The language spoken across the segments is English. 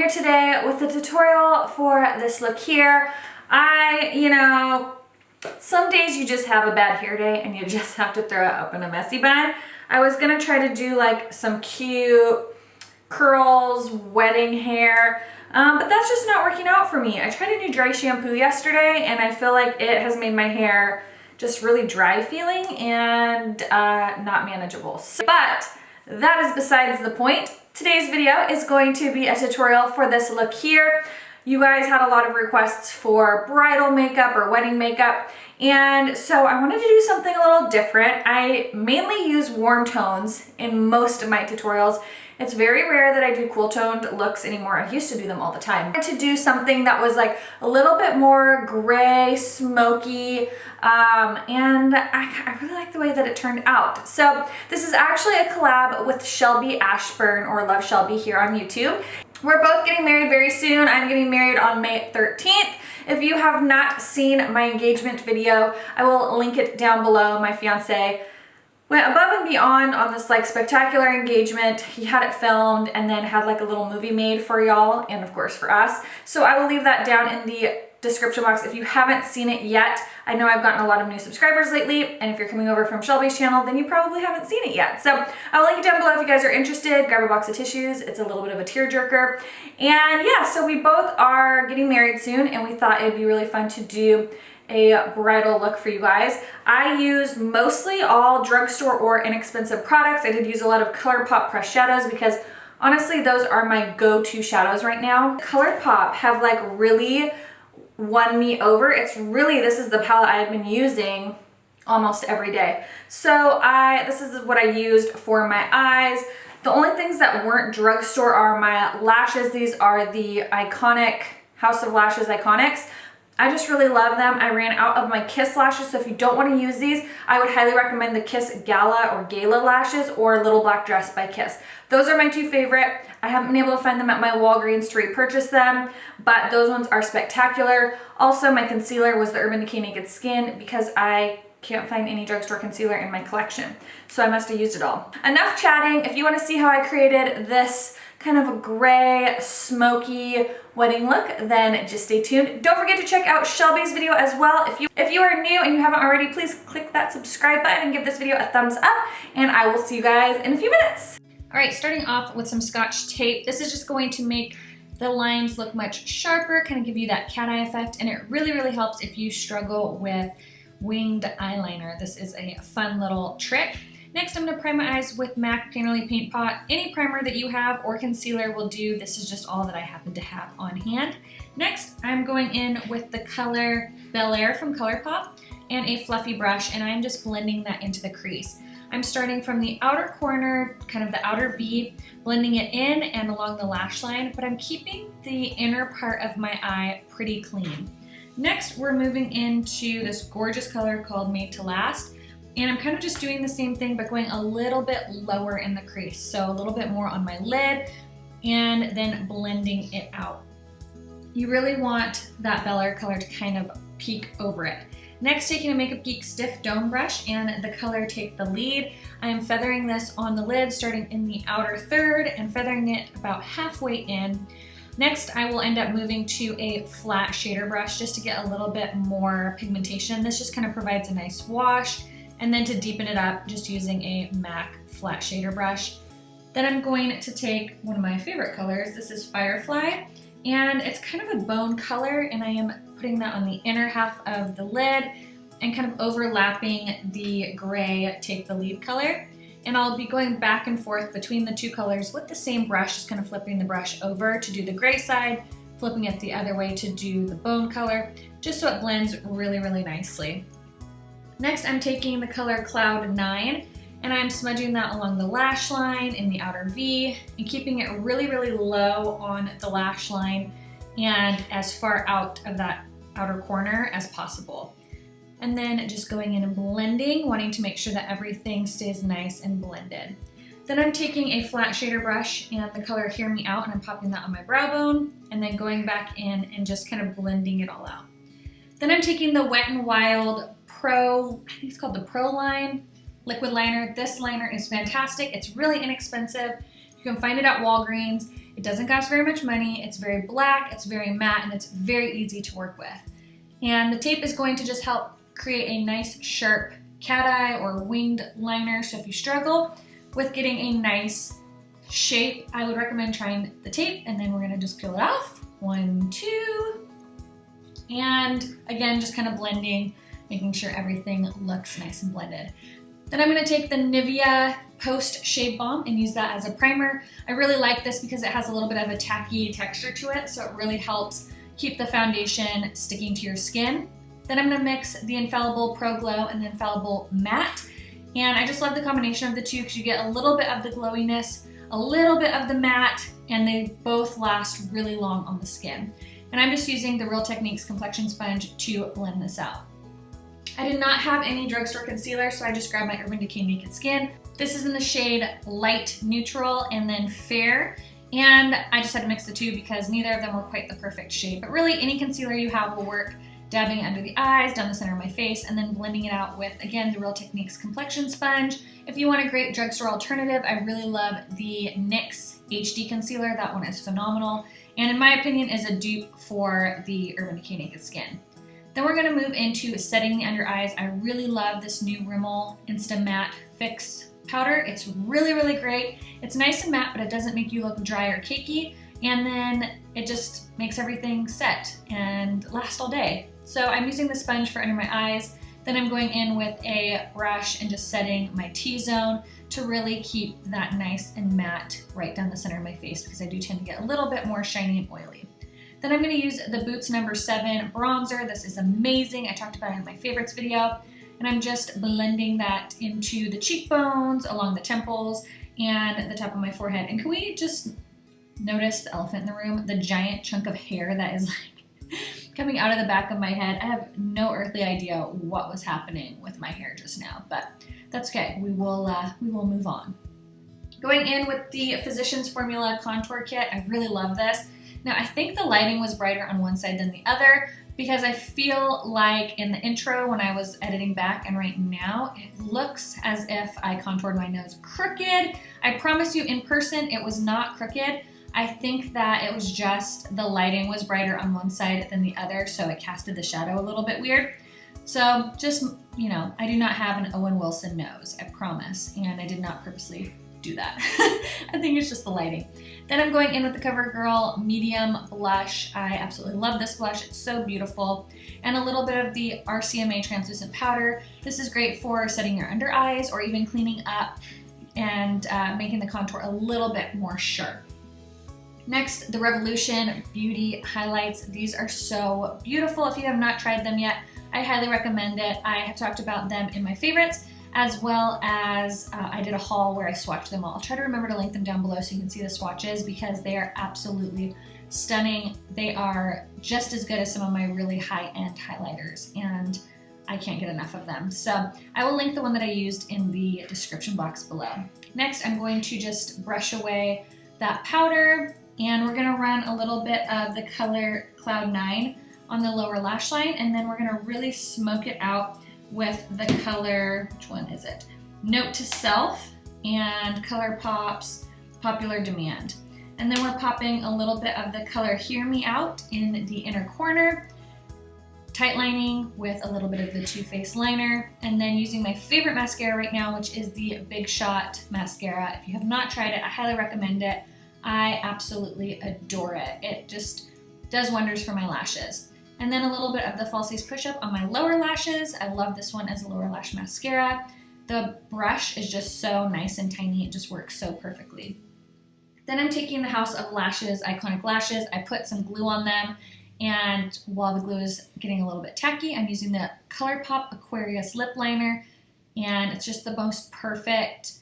here today with a tutorial for this look here. Some days you just have a bad hair day and you just have to throw it up in a messy bun. I was gonna try to do like some cute curls, wedding hair, but that's just not working out for me. I tried a new dry shampoo yesterday and I feel like it has made my hair just really dry feeling and not manageable. But that is besides the point. Today's video is going to be a tutorial for this look here. You guys had a lot of requests for bridal makeup or wedding makeup, and so I wanted to do something a little different. I mainly use warm tones in most of my tutorials. It's very rare that I do cool toned looks anymore. I used to do them all the time. I wanted to do something that was like a little bit more gray, smoky, and I really like the way that it turned out. So this is actually a collab with Shelby Ashburn, or LoveShelbey here on YouTube. We're both getting married very soon. I'm getting married on May 13th. If you have not seen my engagement video, I will link it down below. My fiance went above and beyond on this like spectacular engagement. He had it filmed and then had like a little movie made for y'all and of course for us. So I will leave that down in the description box if you haven't seen it yet. I know I've gotten a lot of new subscribers lately, and if you're coming over from Shelby's channel, then you probably haven't seen it yet. So I'll link it down below if you guys are interested. Grab a box of tissues. It's a little bit of a tearjerker. And yeah, so we both are getting married soon, and we thought it'd be really fun to do a bridal look for you guys. I use mostly all drugstore or inexpensive products. I did use a lot of Colourpop pressed shadows because honestly, those are my go-to shadows right now. Colourpop have like really won me over. This is the palette I have been using almost every day. So this is what I used for my eyes. The only things that weren't drugstore are my lashes. These are the Iconic House of Lashes Iconics. I just really love them. I ran out of my Kiss lashes, so if you don't want to use these, I would highly recommend the Kiss Gala or Gala lashes or Little Black Dress by Kiss. Those are my two favorite. I haven't been able to find them at my Walgreens to repurchase them, but those ones are spectacular. Also, my concealer was the Urban Decay Naked Skin because I can't find any drugstore concealer in my collection, so I must have used it all. Enough chatting. If you want to see how I created this kind of a gray, smoky wedding look, then just stay tuned. Don't forget to check out Shelby's video as well. If you are new and you haven't already, please click that subscribe button and give this video a thumbs up, and I will see you guys in a few minutes. All right, starting off with some Scotch tape. This is just going to make the lines look much sharper, kind of give you that cat eye effect, and it really, really helps if you struggle with winged eyeliner. This is a fun little trick. Next, I'm going to prime my eyes with MAC Painterly Paint Pot. Any primer that you have or concealer will do. This is just all that I happen to have on hand. Next, I'm going in with the color Bel Air from Colourpop and a fluffy brush, and I'm just blending that into the crease. I'm starting from the outer corner, kind of the outer V, blending it in and along the lash line, but I'm keeping the inner part of my eye pretty clean. Next, we're moving into this gorgeous color called Made to Last. And I'm kind of just doing the same thing, but going a little bit lower in the crease. So a little bit more on my lid and then blending it out. You really want that Bel Air color to kind of peek over it. Next, taking a Makeup Geek Stiff Dome Brush and the color Take the Lead. I am feathering this on the lid, starting in the outer third and feathering it about halfway in. Next, I will end up moving to a flat shader brush just to get a little bit more pigmentation. This just kind of provides a nice wash. And then to deepen it up, just using a MAC flat shader brush. Then I'm going to take one of my favorite colors. This is FireFly, and it's kind of a bone color, and I am putting that on the inner half of the lid and kind of overlapping the gray Take the Lead color. And I'll be going back and forth between the two colors with the same brush, just kind of flipping the brush over to do the gray side, flipping it the other way to do the bone color, just so it blends really, really nicely. Next, I'm taking the color Cloud 9 and I'm smudging that along the lash line in the outer V and keeping it really, really low on the lash line and as far out of that outer corner as possible. And then just going in and blending, wanting to make sure that everything stays nice and blended. Then I'm taking a flat shader brush and the color Hear Me Out, and I'm popping that on my brow bone and then going back in and just kind of blending it all out. Then I'm taking the Wet n Wild Pro, I think it's called the Pro line liquid liner. This liner is fantastic. It's really inexpensive. You can find it at Walgreens. It doesn't cost very much money. It's very black, it's very matte, and it's very easy to work with. And the tape is going to just help create a nice sharp cat eye or winged liner. So if you struggle with getting a nice shape, I would recommend trying the tape, and then we're gonna just peel it off. 1, 2, and again, just kind of blending, making sure everything looks nice and blended. Then I'm gonna take the Nivea Post Shave Balm and use that as a primer. I really like this because it has a little bit of a tacky texture to it, so it really helps keep the foundation sticking to your skin. Then I'm gonna mix the Infallible Pro Glow and the Infallible Matte. And I just love the combination of the two because you get a little bit of the glowiness, a little bit of the matte, and they both last really long on the skin. And I'm just using the Real Techniques complexion sponge to blend this out. I did not have any drugstore concealer, so I just grabbed my Urban Decay Naked Skin. This is in the shade Light Neutral and then Fair. And I just had to mix the two because neither of them were quite the perfect shade. But really, any concealer you have will work. Dabbing it under the eyes, down the center of my face, and then blending it out with, again, the Real Techniques complexion sponge. If you want a great drugstore alternative, I really love the NYX HD concealer. That one is phenomenal, and in my opinion is a dupe for the Urban Decay Naked Skin. Then we're gonna move into setting the under eyes. I really love this new Rimmel Insta Matte Fix powder. It's really, really great. It's nice and matte, but it doesn't make you look dry or cakey, and then it just makes everything set and last all day. So I'm using the sponge for under my eyes, then I'm going in with a brush and just setting my T-zone to really keep that nice and matte right down the center of my face because I do tend to get a little bit more shiny and oily. Then I'm gonna use the Boots No. 7 bronzer. This is amazing. I talked about it in my favorites video, and I'm just blending that into the cheekbones, along the temples, and the top of my forehead. And can we just notice the elephant in the room, the giant chunk of hair that is like coming out of the back of my head? I have no earthly idea what was happening with my hair just now, but that's okay. We will move on. Going in with the Physicians Formula Contour Kit. I really love this. Now, I think the lighting was brighter on one side than the other because I feel like in the intro when I was editing back and right now, it looks as if I contoured my nose crooked. I promise you in person, it was not crooked. I think that it was just the lighting was brighter on one side than the other, so it casted the shadow a little bit weird. So just, you know, I do not have an Owen Wilson nose, I promise, and I did not purposely do that. I think it's just the lighting. Then I'm going in with the CoverGirl Medium Blush. I absolutely love this blush, it's so beautiful. And a little bit of the RCMA Translucent Powder. This is great for setting your under eyes or even cleaning up and making the contour a little bit more sharp. Next, the Revolution Beauty Highlights. These are so beautiful. If you have not tried them yet, I highly recommend it. I have talked about them in my favorites, as well as I did a haul where I swatched them all. I'll try to remember to link them down below so you can see the swatches because they are absolutely stunning. They are just as good as some of my really high-end highlighters, and I can't get enough of them. So I will link the one that I used in the description box below. Next, I'm going to just brush away that powder, and we're gonna run a little bit of the color Cloud 9 on the lower lash line, and then we're gonna really smoke it out with the color, which one is it? Note to Self and Colourpop's Popular Demand. And then we're popping a little bit of the color Hear Me Out in the inner corner, tight lining with a little bit of the Too Faced liner, and then using my favorite mascara right now, which is the Big Shot mascara. If you have not tried it, I highly recommend it. I absolutely adore it. It just does wonders for my lashes. And then a little bit of the Falsies Push Up on my lower lashes. I love this one as a lower lash mascara. The brush is just so nice and tiny. It just works so perfectly. Then I'm taking the House of Lashes Iconic Lashes. I put some glue on them, and while the glue is getting a little bit tacky, I'm using the Colourpop Aquarius lip liner, and it's just the most perfect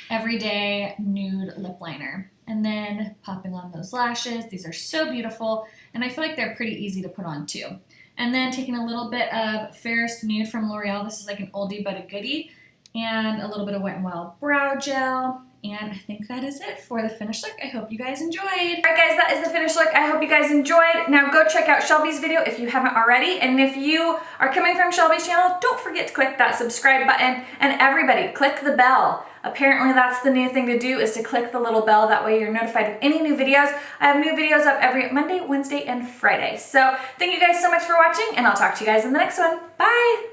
everyday nude lip liner. And then popping on those lashes. These are so beautiful, and I feel like they're pretty easy to put on too. And then taking a little bit of Fairest Nude from L'Oreal. This is like an oldie but a goodie. And a little bit of Wet n Wild brow gel. And I think that is it for the finished look. I hope you guys enjoyed. All right guys, that is the finished look. I hope you guys enjoyed. Now go check out Shelby's video if you haven't already. And if you are coming from Shelby's channel, don't forget to click that subscribe button. And everybody, click the bell. Apparently that's the new thing to do, is to click the little bell. That way you're notified of any new videos. I have new videos up every Monday, Wednesday, and Friday. So thank you guys so much for watching, and I'll talk to you guys in the next one. Bye!